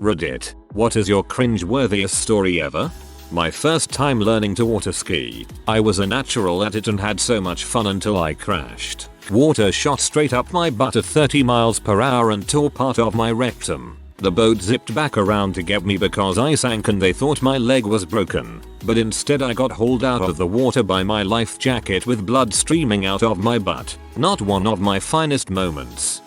Reddit, what is your cringe-worthiest story ever? My first time learning to water ski. I was a natural at it and had so much fun until I crashed. Water shot straight up my butt at 30 miles per hour and tore part of my rectum. The boat zipped back around to get me because I sank and they thought my leg was broken. But instead I got hauled out of the water by my life jacket with blood streaming out of my butt. Not one of my finest moments.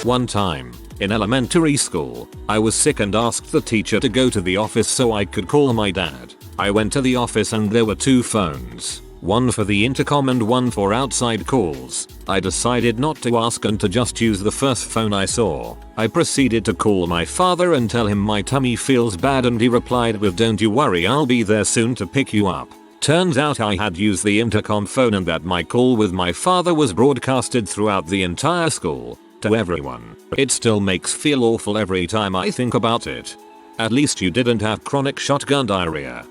One time, in elementary school, I was sick and asked the teacher to go to the office so I could call my dad. I went to the office and there were two phones. One for the intercom and one for outside calls. I decided not to ask and to just use the first phone I saw. I proceeded to call my father and tell him my tummy feels bad and he replied with "Don't you worry, I'll be there soon to pick you up." Turns out I had used the intercom phone and that my call with my father was broadcasted throughout the entire school. To everyone. It still makes feel awful every time I think about it. At least you didn't have chronic shotgun diarrhea.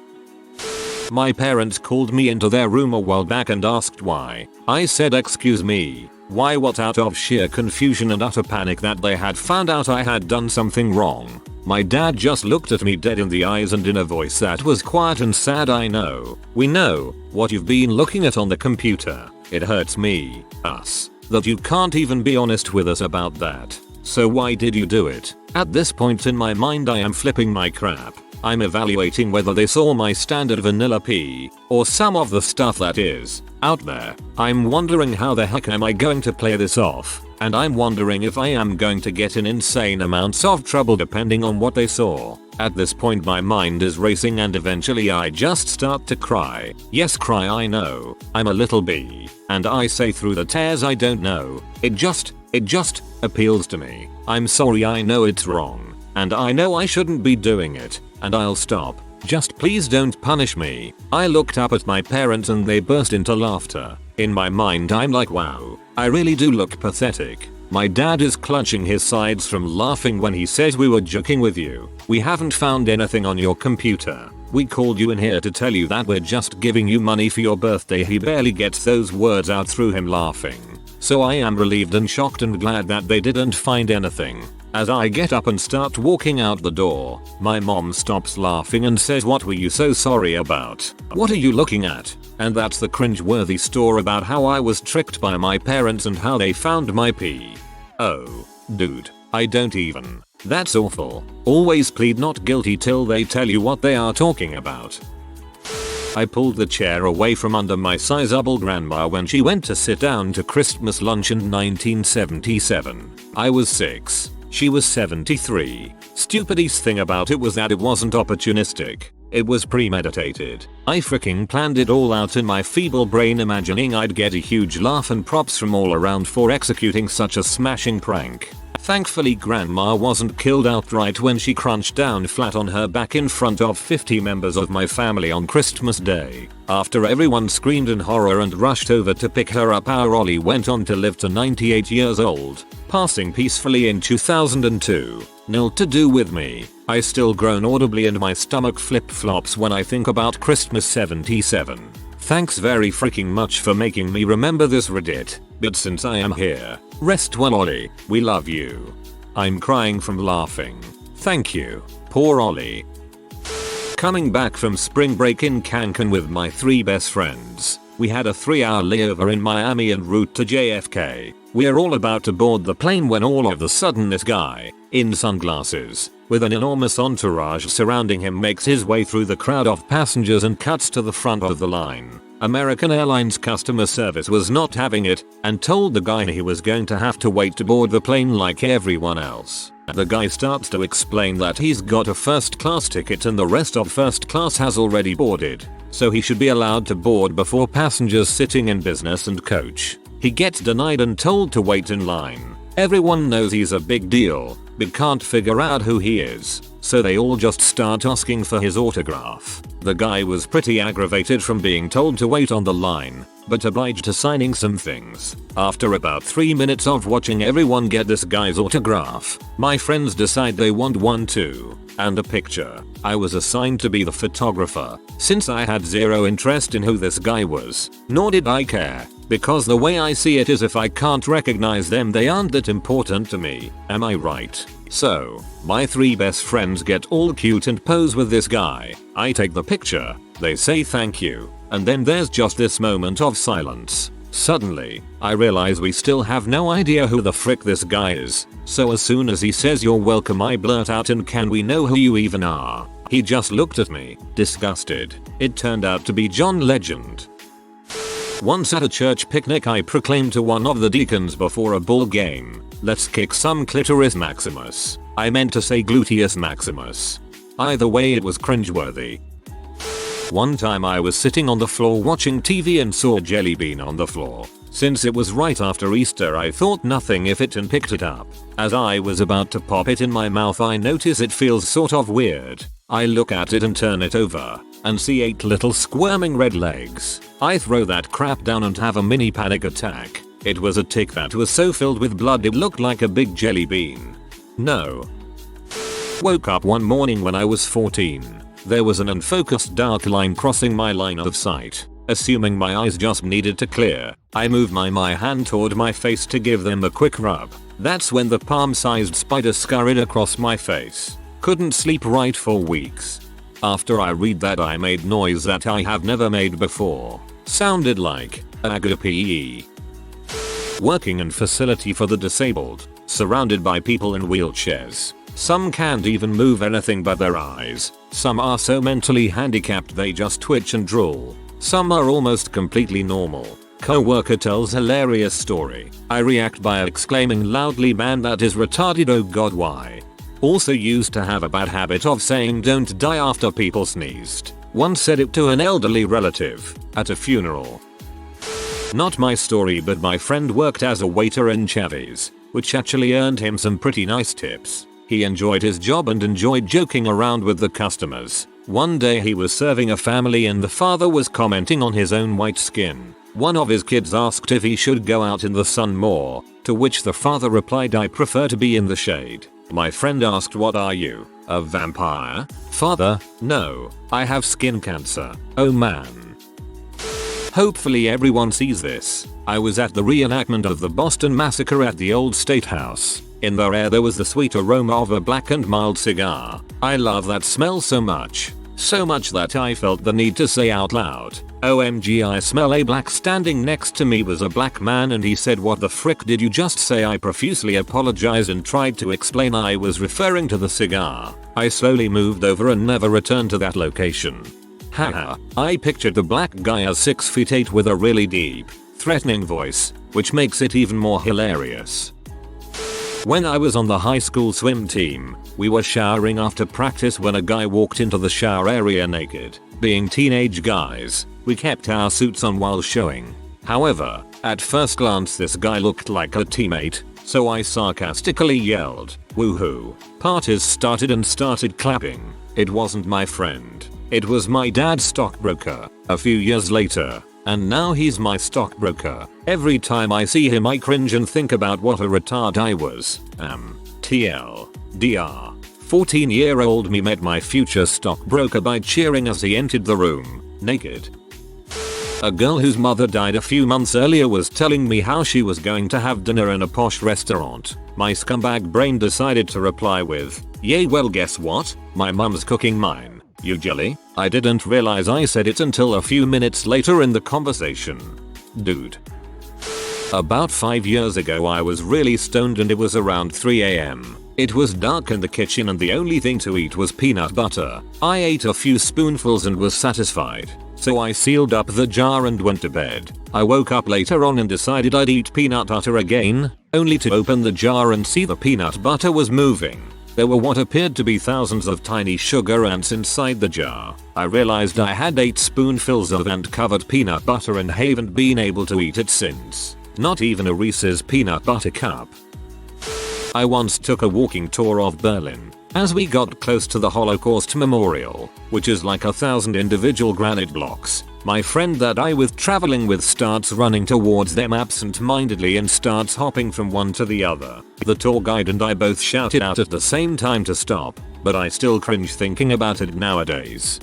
My parents called me into their room a while back and asked why. I said "Excuse me, why what?" out of sheer confusion and utter panic that they had found out I had done something wrong. My dad just looked at me dead in the eyes and in a voice that was quiet and sad, "I know. We know what you've been looking at on the computer. It hurts me, us, that you can't even be honest with us about that. So why did you do it?" At this point in my mind I am flipping my crap. I'm evaluating whether they saw my standard vanilla pee, or some of the stuff that is out there. I'm wondering how the heck am I going to play this off, and I'm wondering if I am going to get in insane amounts of trouble depending on what they saw. At this point my mind is racing and eventually I just start to cry. Yes, cry, I know. I'm a little bee. And I say through the tears I don't know. It just appeals to me. I'm sorry, I know it's wrong. And I know I shouldn't be doing it. And I'll stop. Just please don't punish me. I looked up at my parents and they burst into laughter. In my mind I'm like, wow, I really do look pathetic. My dad is clutching his sides from laughing when he says, "We were joking with you. We haven't found anything on your computer. We called you in here to tell you that we're just giving you money for your birthday." He barely gets those words out through him laughing. So I am relieved and shocked and glad that they didn't find anything. As I get up and start walking out the door, my mom stops laughing and says, "What were you so sorry about? What are you looking at?" And that's the cringe-worthy story about how I was tricked by my parents and how they found my pee. Oh, dude, I don't even. That's awful. Always plead not guilty till they tell you what they are talking about. I pulled the chair away from under my sizable grandma when she went to sit down to Christmas lunch in 1977. I was 6. She was 73. Stupidest thing about it was that it wasn't opportunistic. It was premeditated. I freaking planned it all out in my feeble brain, imagining I'd get a huge laugh and props from all around for executing such a smashing prank. Thankfully grandma wasn't killed outright when she crunched down flat on her back in front of 50 members of my family on Christmas Day. After everyone screamed in horror and rushed over to pick her up, our Ollie went on to live to 98 years old, passing peacefully in 2002. Nil to do with me. I still groan audibly and my stomach flip-flops when I think about Christmas 77. Thanks very freaking much for making me remember this, Reddit. But since I am here, rest well, Ollie. We love you. I'm crying from laughing. Thank you. Poor Ollie. Coming back from spring break in Cancun with my 3 best friends. We had a 3-hour layover in Miami en route to JFK. We're all about to board the plane when all of a sudden this guy, in sunglasses, with an enormous entourage surrounding him, makes his way through the crowd of passengers and cuts to the front of the line. American Airlines customer service was not having it and told the guy he was going to have to wait to board the plane like everyone else. The guy starts to explain that he's got a first class ticket and the rest of first class has already boarded, so he should be allowed to board before passengers sitting in business and coach. He gets denied and told to wait in line. Everyone knows he's a big deal, but can't figure out who he is, so they all just start asking for his autograph. The guy was pretty aggravated from being told to wait on the line, but obliged to signing some things. After about 3 minutes of watching everyone get this guy's autograph, my friends decide they want one too, and a picture. I was assigned to be the photographer, since I had zero interest in who this guy was, nor did I care. because the way I see it is if I can't recognize them they aren't that important to me, am I right? So, my 3 best friends get all cute and pose with this guy. I take the picture, they say thank you, and then there's just this moment of silence. Suddenly, I realize we still have no idea who the frick this guy is, so as soon as he says you're welcome I blurt out, and can we know who you even are? He just looked at me, disgusted. It turned out to be John Legend. Once at a church picnic I proclaimed to one of the deacons before a ball game, "Let's kick some clitoris maximus." I meant to say gluteus maximus. Either way it was cringeworthy. One time I was sitting on the floor watching TV and saw a jelly bean on the floor. Since it was right after Easter I thought nothing of it and picked it up. As I was about to pop it in my mouth I notice it feels sort of weird. I look at it and turn it over and see 8 little squirming red legs. I throw that crap down and have a mini panic attack. It was a tick that was so filled with blood it looked like a big jelly bean. No. Woke up one morning when I was 14. There was an unfocused dark line crossing my line of sight. Assuming my eyes just needed to clear, I moved my hand toward my face to give them a quick rub. That's when the palm-sized spider scurried across my face. Couldn't sleep right for weeks. After I read that I made noise that I have never made before. Sounded like agony. Working in facility for the disabled, surrounded by people in wheelchairs. Some can't even move anything but their eyes. Some are so mentally handicapped they just twitch and drool. Some are almost completely normal. Co-worker tells hilarious story. I react by exclaiming loudly, "Man, that is retarded, oh god, why?" Also used to have a bad habit of saying "don't die" after people sneezed. Once said it to an elderly relative at a funeral. Not my story, but my friend worked as a waiter in Chevy's, which actually earned him some pretty nice tips. He enjoyed his job and enjoyed joking around with the customers. One day he was serving a family and the father was commenting on his own white skin. One of his kids asked if he should go out in the sun more, to which the father replied, "I prefer to be in the shade." My friend asked, "What are you, a vampire?" Father, "No, I have skin cancer." Oh man. Hopefully everyone sees this. I was at the reenactment of the Boston Massacre at the old State House. In the air there was the sweet aroma of a black and mild cigar. I love that smell so much. So much that I felt the need to say out loud, "OMG, I smell a black." Standing next to me was a black man and he said, "What the frick did you just say?" I profusely apologized and tried to explain I was referring to the cigar. I slowly moved over and never returned to that location. Haha, I pictured the black guy as 6'8" with a really deep, threatening voice, which makes it even more hilarious. When I was on the high school swim team, we were showering after practice when a guy walked into the shower area naked. Being teenage guys, we kept our suits on while showing. However, at first glance this guy looked like a teammate, so I sarcastically yelled, "Woohoo." Parties started and started clapping. It wasn't my friend. It was my dad's stockbroker. A few years later, and now he's my stockbroker. Every time I see him I cringe and think about what a retard I was. TLDR. 14-year-old me met my future stockbroker by cheering as he entered the room, naked. A girl whose mother died a few months earlier was telling me how she was going to have dinner in a posh restaurant. My scumbag brain decided to reply with, "Yay, well guess what? My mum's cooking mine. You jelly?" I didn't realize I said it until a few minutes later in the conversation. Dude. About 5 years ago I was really stoned and it was around 3 AM. It was dark in the kitchen and the only thing to eat was peanut butter. I ate a few spoonfuls and was satisfied, so I sealed up the jar and went to bed. I woke up later on and decided I'd eat peanut butter again, only to open the jar and see the peanut butter was moving. There were what appeared to be thousands of tiny sugar ants inside the jar. I realized I had 8 spoonfuls of ant-covered peanut butter and haven't been able to eat it since. Not even a Reese's peanut butter cup. I once took a walking tour of Berlin. As we got close to the Holocaust Memorial, which is like 1,000 individual granite blocks, my friend that I was traveling with starts running towards them absent-mindedly and starts hopping from one to the other. The tour guide and I both shouted out at the same time to stop, but I still cringe thinking about it nowadays.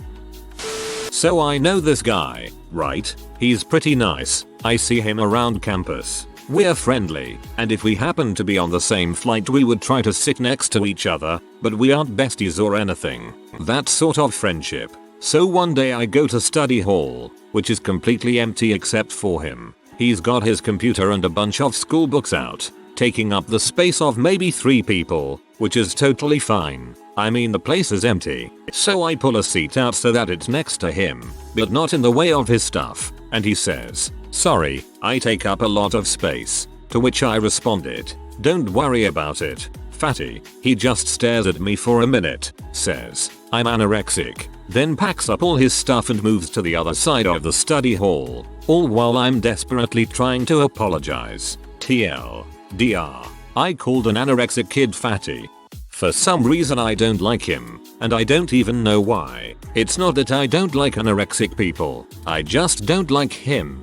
So I know this guy, right? He's pretty nice. I see him around campus. We're friendly, and if we happen to be on the same flight we would try to sit next to each other, but we aren't besties or anything. That sort of friendship. So one day I go to study hall, which is completely empty except for him. He's got his computer and a bunch of school books out, taking up the space of maybe 3 people, which is totally fine. I mean the place is empty. So I pull a seat out so that it's next to him, but not in the way of his stuff, and he says, "Sorry, I take up a lot of space." To which I responded, "Don't worry about it, fatty." He just stares at me for a minute, says, "I'm anorexic," then packs up all his stuff and moves to the other side of the study hall, all while I'm desperately trying to apologize. TLDR. I called an anorexic kid fatty. For some reason I don't like him, and I don't even know why. It's not that I don't like anorexic people, I just don't like him.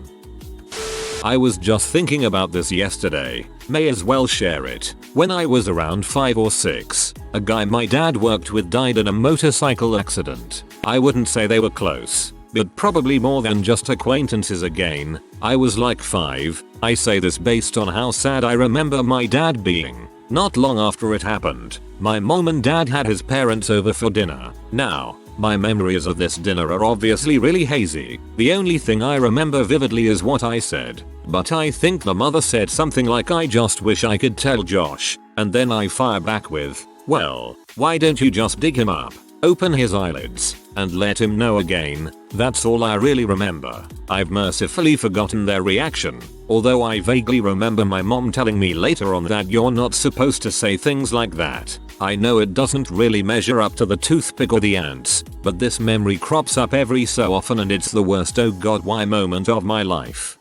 I was just thinking about this yesterday, may as well share it. When I was around 5 or 6, a guy my dad worked with died in a motorcycle accident. I wouldn't say they were close, but probably more than just acquaintances again. I was like 5, I say this based on how sad I remember my dad being. Not long after it happened, my mom and dad had his parents over for dinner. Now, my memories of this dinner are obviously really hazy. The only thing I remember vividly is what I said, but I think the mother said something like, "I just wish I could tell Josh," and then I fire back with, "Well, why don't you just dig him up, open his eyelids, and let him know again?" That's all I really remember. I've mercifully forgotten their reaction, although I vaguely remember my mom telling me later on that you're not supposed to say things like that. I know it doesn't really measure up to the toothpick or the ants, but this memory crops up every so often and it's the worst oh god why moment of my life.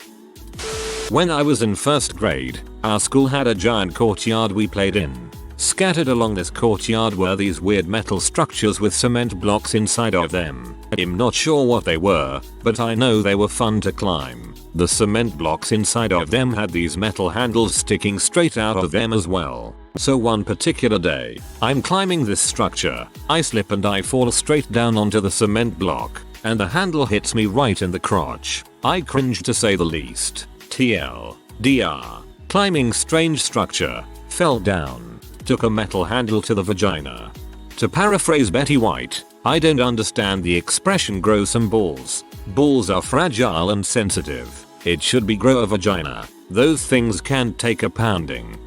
When I was in 1st grade, our school had a giant courtyard we played in. Scattered along this courtyard were these weird metal structures with cement blocks inside of them. I'm not sure what they were, but I know they were fun to climb. The cement blocks inside of them had these metal handles sticking straight out of them as well. So one particular day, I'm climbing this structure, I slip and I fall straight down onto the cement block, and the handle hits me right in the crotch. I cringe to say the least. TLDR. Climbing strange structure, fell down, took a metal handle to the vagina. To paraphrase Betty White, I don't understand the expression grow some balls. Balls are fragile and sensitive. It should be grow a vagina. Those things can't take a pounding.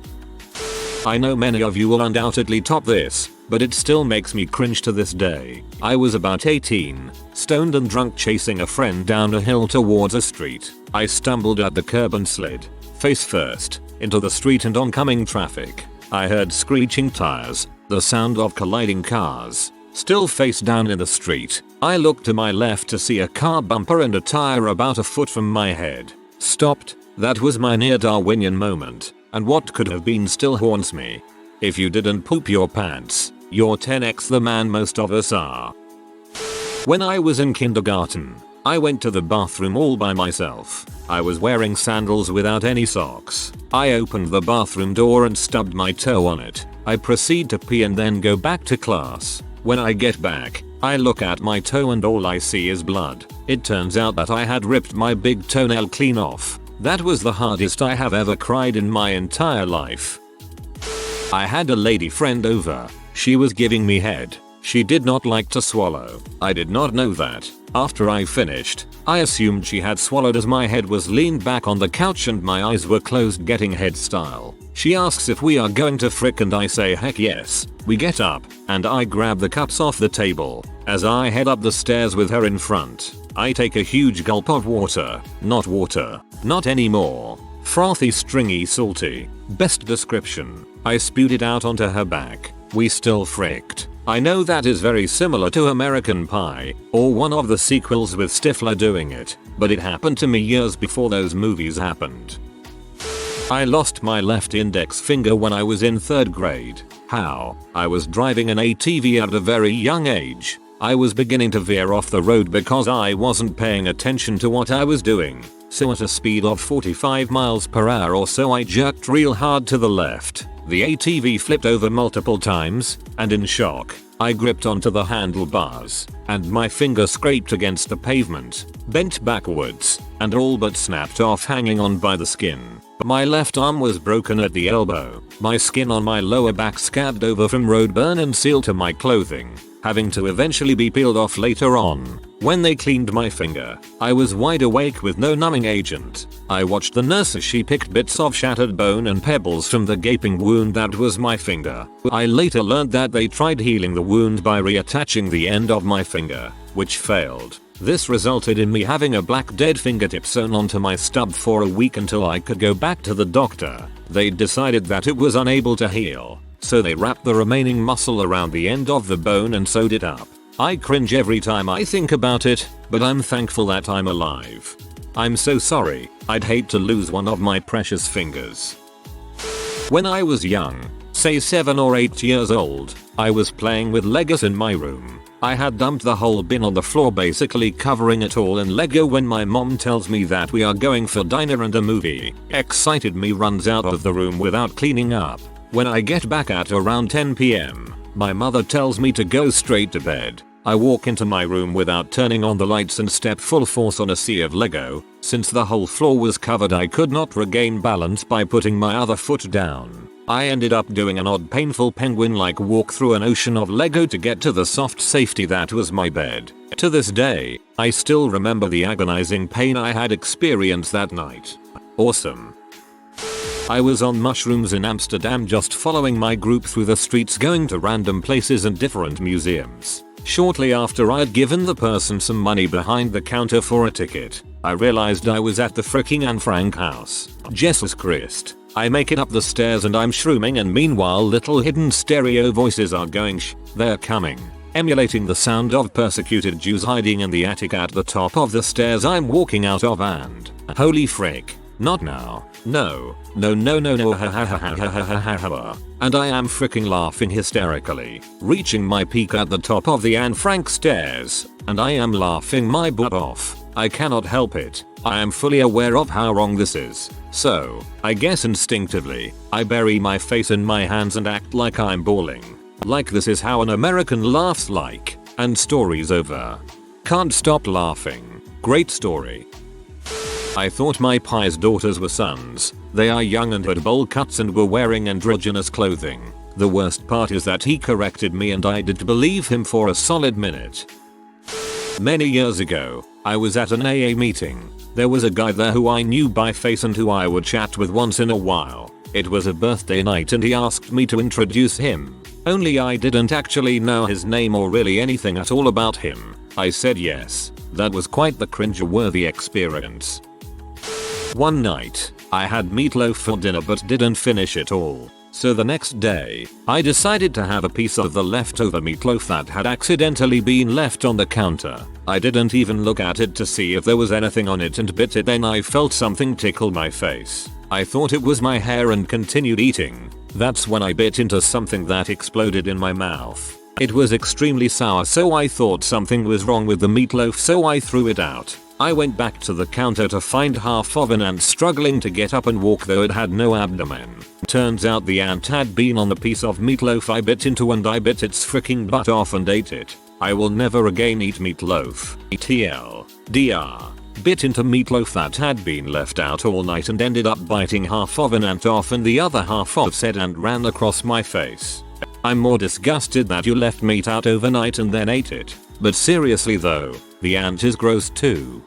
I know many of you will undoubtedly top this, but it still makes me cringe to this day. I was about 18, stoned and drunk chasing a friend down a hill towards a street. I stumbled at the curb and slid, face first, into the street and oncoming traffic. I heard screeching tires, the sound of colliding cars. Still face down in the street, I looked to my left to see a car bumper and a tire about a foot from my head. Stopped. That was my near Darwinian moment, and what could have been still haunts me. If you didn't poop your pants, you're 10x the man most of us are. When I was in kindergarten, I went to the bathroom all by myself. I was wearing sandals without any socks. I opened the bathroom door and stubbed my toe on it. I proceed to pee and then go back to class. When I get back, I look at my toe and all I see is blood. It turns out that I had ripped my big toenail clean off. That was the hardest I have ever cried in my entire life. I had a lady friend over. She was giving me head. She did not like to swallow. I did not know that. After I finished, I assumed she had swallowed as my head was leaned back on the couch and my eyes were closed getting head style. She asks if we are going to frick and I say heck yes. We get up, and I grab the cups off the table. As I head up the stairs with her in front, I take a huge gulp of water. Not water. Not anymore. Frothy, stringy, salty. Best description. I spewed it out onto her back. We still fricked. I know that is very similar to American Pie, or one of the sequels with Stifler doing it, but it happened to me years before those movies happened. I lost my left index finger when I was in 3rd grade. How? I was driving an ATV at a very young age. I was beginning to veer off the road because I wasn't paying attention to what I was doing. So at a speed of 45 miles per hour or so I jerked real hard to the left. The ATV flipped over multiple times, and in shock, I gripped onto the handlebars, and my finger scraped against the pavement, bent backwards, and all but snapped off hanging on by the skin. My left arm was broken at the elbow, my skin on my lower back scabbed over from road burn and sealed to my clothing, having to eventually be peeled off later on. When they cleaned my finger, I was wide awake with no numbing agent. I watched the nurse as she picked bits of shattered bone and pebbles from the gaping wound that was my finger. I later learned that they tried healing the wound by reattaching the end of my finger, which failed. This resulted in me having a black dead fingertip sewn onto my stub for a week until I could go back to the doctor. They decided that it was unable to heal, so they wrapped the remaining muscle around the end of the bone and sewed it up. I cringe every time I think about it, but I'm thankful that I'm alive. I'm so sorry, I'd hate to lose one of my precious fingers. When I was young, say 7 or 8 years old, I was playing with Legos in my room. I had dumped the whole bin on the floor, basically covering it all in Lego, when my mom tells me that we are going for dinner and a movie. Excited me runs out of the room without cleaning up. When I get back at around 10 PM, my mother tells me to go straight to bed. I walk into my room without turning on the lights and step full force on a sea of Lego. Since the whole floor was covered, I could not regain balance by putting my other foot down. I ended up doing an odd painful penguin-like walk through an ocean of Lego to get to the soft safety that was my bed. To this day, I still remember the agonizing pain I had experienced that night. Awesome. I was on mushrooms in Amsterdam, just following my group through the streets, going to random places and different museums. Shortly after I'd given the person some money behind the counter for a ticket, I realized I was at the fricking Anne Frank house. Jesus Christ. I make it up the stairs and I'm shrooming, and meanwhile little hidden stereo voices are going they're coming, emulating the sound of persecuted Jews hiding in the attic at the top of the stairs I'm walking out of, and holy frick, not now, no, ha ha ha ha ha ha ha ha, and I am freaking laughing hysterically, reaching my peak at the top of the Anne Frank stairs, and I am laughing my butt off. I cannot help it. I am fully aware of how wrong this is. So, I guess instinctively, I bury my face in my hands and act like I'm bawling. Like this is how an American laughs like, and story's over. Can't stop laughing. Great story. I thought my pie's daughters were sons. They are young and had bowl cuts and were wearing androgynous clothing. The worst part is that he corrected me and I did believe him for a solid minute. Many years ago, I was at an AA meeting. There was a guy there who I knew by face and who I would chat with once in a while. It was a birthday night and he asked me to introduce him. Only I didn't actually know his name or really anything at all about him. I said yes. That was quite the cringe-worthy experience. One night, I had meatloaf for dinner but didn't finish it all. So the next day, I decided to have a piece of the leftover meatloaf that had accidentally been left on the counter. I didn't even look at it to see if there was anything on it and bit it. Then I felt something tickle my face. I thought it was my hair and continued eating. That's when I bit into something that exploded in my mouth. It was extremely sour, so I thought something was wrong with the meatloaf, so I threw it out. I went back to the counter to find half of an ant struggling to get up and walk, though it had no abdomen. Turns out the ant had been on the piece of meatloaf I bit into, and I bit its freaking butt off and ate it. I will never again eat meatloaf. TLDR. Bit into meatloaf that had been left out all night and ended up biting half of an ant off and the other half of said ant ran across my face. I'm more disgusted that you left meat out overnight and then ate it. But seriously though, the ant is gross too.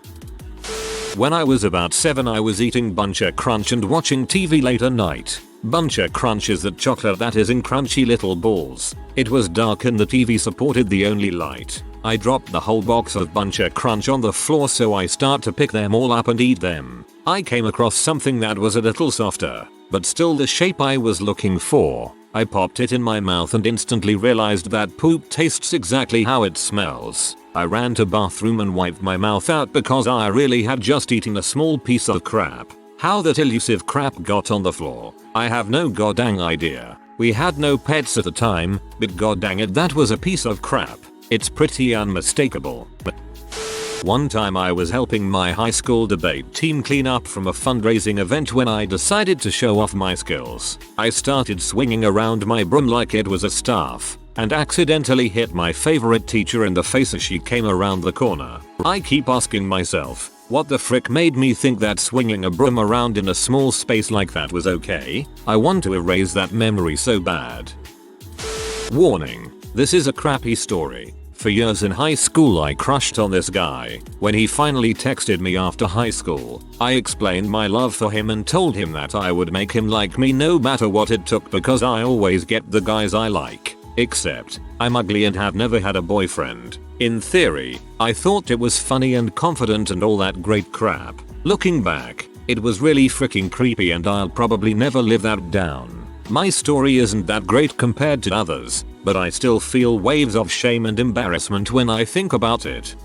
When I was about 7, I was eating Buncher Crunch and watching TV late at night. Buncher Crunch is that chocolate that is in crunchy little balls. It was dark and the TV supported the only light. I dropped the whole box of Buncher Crunch on the floor, so I start to pick them all up and eat them. I came across something that was a little softer, but still the shape I was looking for. I popped it in my mouth and instantly realized that poop tastes exactly how it smells. I ran to bathroom and wiped my mouth out because I really had just eaten a small piece of crap. How that elusive crap got on the floor, I have no goddamn idea. We had no pets at the time, but goddang it, that was a piece of crap. It's pretty unmistakable. One time I was helping my high school debate team clean up from a fundraising event when I decided to show off my skills. I started swinging around my broom like it was a staff. and accidentally hit my favorite teacher in the face as she came around the corner. I keep asking myself, what the frick made me think that swinging a broom around in a small space like that was okay? I want to erase that memory so bad. Warning, this is a crappy story. For years in high school I crushed on this guy. When he finally texted me after high school, I explained my love for him and told him that I would make him like me no matter what it took because I always get the guys I like. Except, I'm ugly and have never had a boyfriend. In theory, I thought it was funny and confident and all that great crap. Looking back, it was really freaking creepy and I'll probably never live that down. My story isn't that great compared to others, but I still feel waves of shame and embarrassment when I think about it.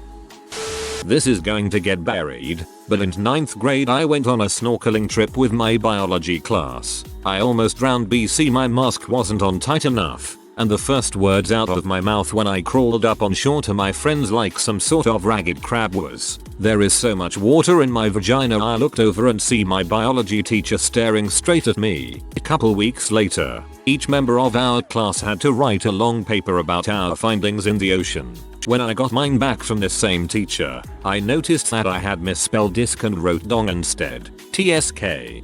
This is going to get buried, but in 9th grade I went on a snorkeling trip with my biology class. I almost drowned BC my mask wasn't on tight enough, and the first words out of my mouth when I crawled up on shore to my friends like some sort of ragged crab was, "There is so much water in my vagina." I looked over and see my biology teacher staring straight at me. A couple weeks later, each member of our class had to write a long paper about our findings in the ocean. When I got mine back from this same teacher, I noticed that I had misspelled disc and wrote dong instead. TSK.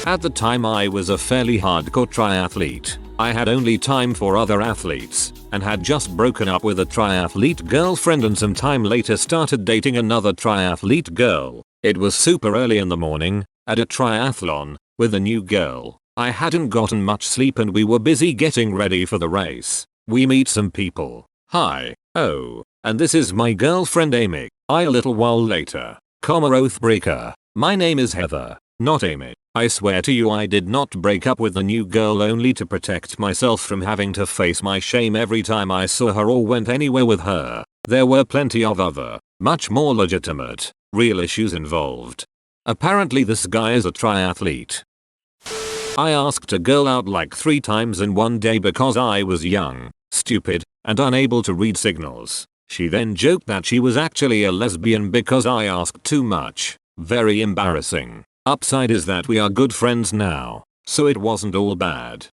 At the time I was a fairly hardcore triathlete. I had only time for other athletes, and had just broken up with a triathlete girlfriend and some time later started dating another triathlete girl. It was super early in the morning, at a triathlon, with a new girl. I hadn't gotten much sleep and we were busy getting ready for the race. We meet some people. "Hi, oh, and this is my girlfriend Amy." A little while later, oathbreaker. "My name is Heather, not Amy. I swear to you I did not break up with the new girl only to protect myself from having to face my shame every time I saw her or went anywhere with her. There were plenty of other, much more legitimate, real issues involved. Apparently this guy is a triathlete. I asked a girl out like 3 times in one day because I was young, stupid, and unable to read signals. She then joked that she was actually a lesbian because I asked too much. Very embarrassing. Upside is that we are good friends now, so it wasn't all bad.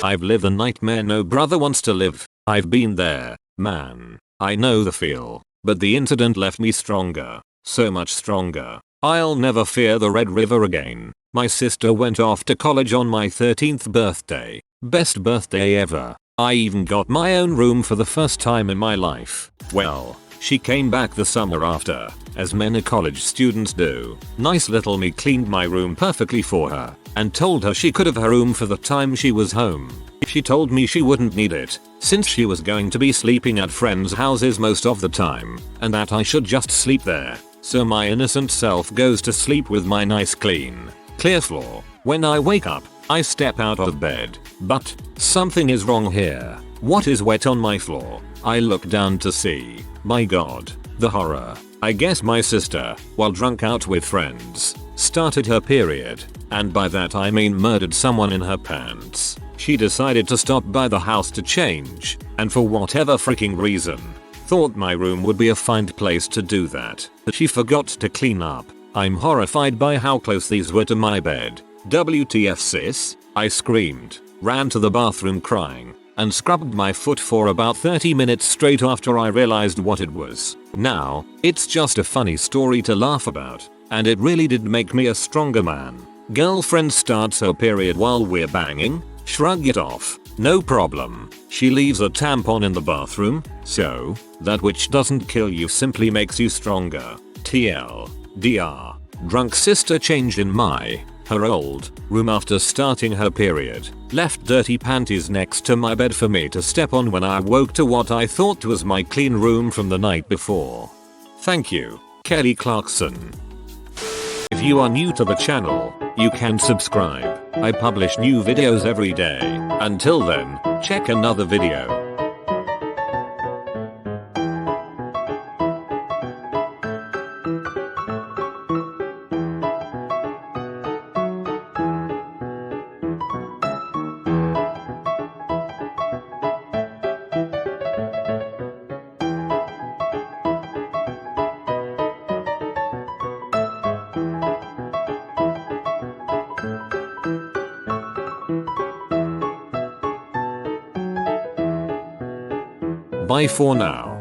I've lived a nightmare no brother wants to live. I've been there, man. I know the feel, but the incident left me stronger, so much stronger. I'll never fear the Red River again. My sister went off to college on my 13th birthday. Best birthday ever. I even got my own room for the first time in my life. Well, she came back the summer after, as many college students do. Nice little me cleaned my room perfectly for her, and told her she could have her room for the time she was home. She told me she wouldn't need it, since she was going to be sleeping at friends' houses most of the time, and that I should just sleep there. So my innocent self goes to sleep with my nice clear floor. When I wake up, I step out of bed, but something is wrong here. What is wet on my floor? I look down to see. My god, the horror. I guess my sister, while drunk out with friends, started her period, and by that I mean murdered someone in her pants. She decided to stop by the house to change, and for whatever freaking reason, thought my room would be a fine place to do that. She forgot to clean up. I'm horrified by how close these were to my bed. WTF sis? I screamed, ran to the bathroom crying, and scrubbed my foot for about 30 minutes straight after I realized what it was. Now, it's just a funny story to laugh about, and it really did make me a stronger man. Girlfriend starts her period while we're banging? Shrug it off. No problem. She leaves a tampon in the bathroom, so that which doesn't kill you simply makes you stronger. TLDR. Drunk sister changed in her old room after starting her period. Left dirty panties next to my bed for me to step on when I woke to what I thought was my clean room from the night before. Thank you, Kelly Clarkson. If you are new to the channel, you can subscribe. I publish new videos every day. Until then, check another video. Bye for now.